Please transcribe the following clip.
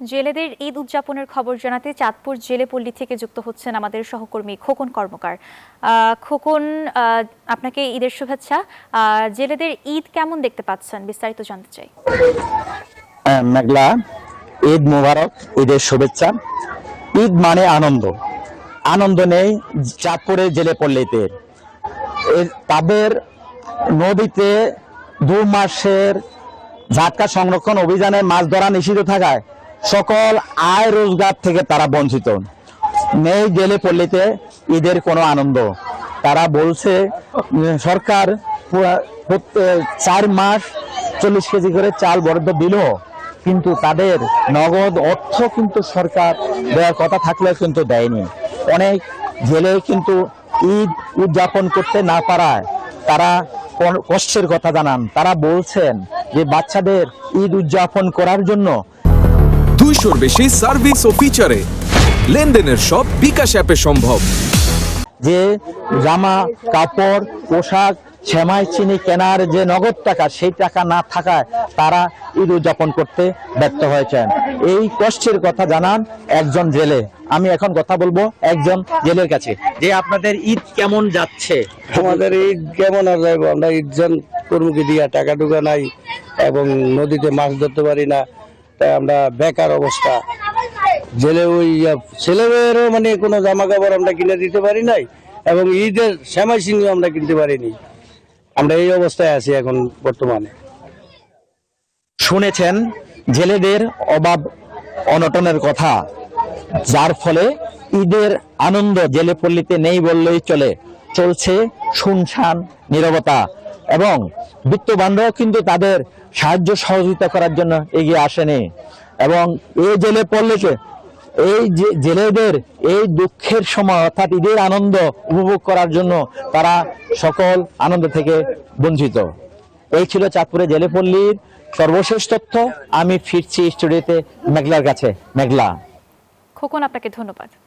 জেলেদের ঈদ উদযাপনের খবর জানাতে চাঁদপুর জেলেপল্লী থেকে যুক্ত হচ্ছেন আমাদের সহকর্মী খোকন কর্মকার। খোকন, আপনাকে ঈদের শুভেচ্ছা। জেলেদের ঈদ কেমন দেখতে পাচ্ছেন, বিস্তারিত জানতে চাই। মেঘলা, ঈদ মোবারক, ঈদের শুভেচ্ছা। ঈদ মানে আনন্দ, আনন্দ নেই চাঁদপুরের জেলেপল্লীতে। তাদের নদীতে 2 মাসের ঝাটকা সংরক্ষণ অভিযানে মাছ ধরা নিষিদ্ধ থাকায় সকল আয় রোজগার থেকে তারা বঞ্চিত। নেই জেলেপল্লীতে ঈদের কোনো আনন্দ। তারা বলছে সরকার 4 মাস 40 কেজি করে চাল বরাদ্দ দিল, কিন্তু তাদের নগদ অর্থ কিন্তু সরকার দেওয়ার কথা থাকলেও কিন্তু দেয়নি। অনেক জেলে কিন্তু ঈদ উদযাপন করতে না পারায় তারা কষ্টের কথা জানান। তারা বলছেন যে বাচ্চাদের ঈদ উদযাপন করার জন্য 200-র বেশি সার্ভিস ও ফিচারে লেনদেনের সব বিকাশ অ্যাপে সম্ভব। যে জামা কাপড় পোশাক সেমাই চিনি কেনার যে নগদ টাকা, সেই টাকা না থাকায় তারা ঈদ উদযাপন করতে ব্যর্থ হয়েছেন। এই কষ্টের কথা জানান একজন জেলে। আমি এখন কথা বলবো একজন জেলের কাছে, যে আপনাদের ঈদ কেমন যাচ্ছে? আমাদের ঈদ কেমন আর যাইব, আমরা ঈদজন কর্মীকে দিয়া টাকা টুকা নাই এবং নদীতে মাছ ধরতে পারি না, তাই আমরা বেকার অবস্থা। জেলে ওই ছেলেমেয়েরও মানে কোনো জামা কাপড় আমরা কিনে দিতে পারি নাই এবং ঈদের সেমাই চিনিও আমরা কিনতে পারিনি। আমরা এই অবস্থায় আছি এখন বর্তমানে। শুনেছেন জেলেদের অভাব অনটনের কথা, যার ফলে ঈদের আনন্দ জেলেপল্লীতে নেই বললেই চলে। চলছে শুনশান নীরবতা এবং বিত্তবানরাও কিন্তু তাদের সাহায্য সহযোগিতা করার জন্য এগিয়ে আসেনি। এবং এই জেলেপল্লীকে, এই জেলেদের এই দুঃখের সময় অর্থাৎ ঈদের আনন্দ উপভোগ করার জন্য তারা সকল আনন্দ থেকে বঞ্চিত। এই ছিল চাঁদপুরের জেলেপল্লীর সর্বশেষ তথ্য। আমি ফিরছি স্টুডিওতে মেঘলার কাছে। মেঘলা। খোকন, আপনাকে ধন্যবাদ।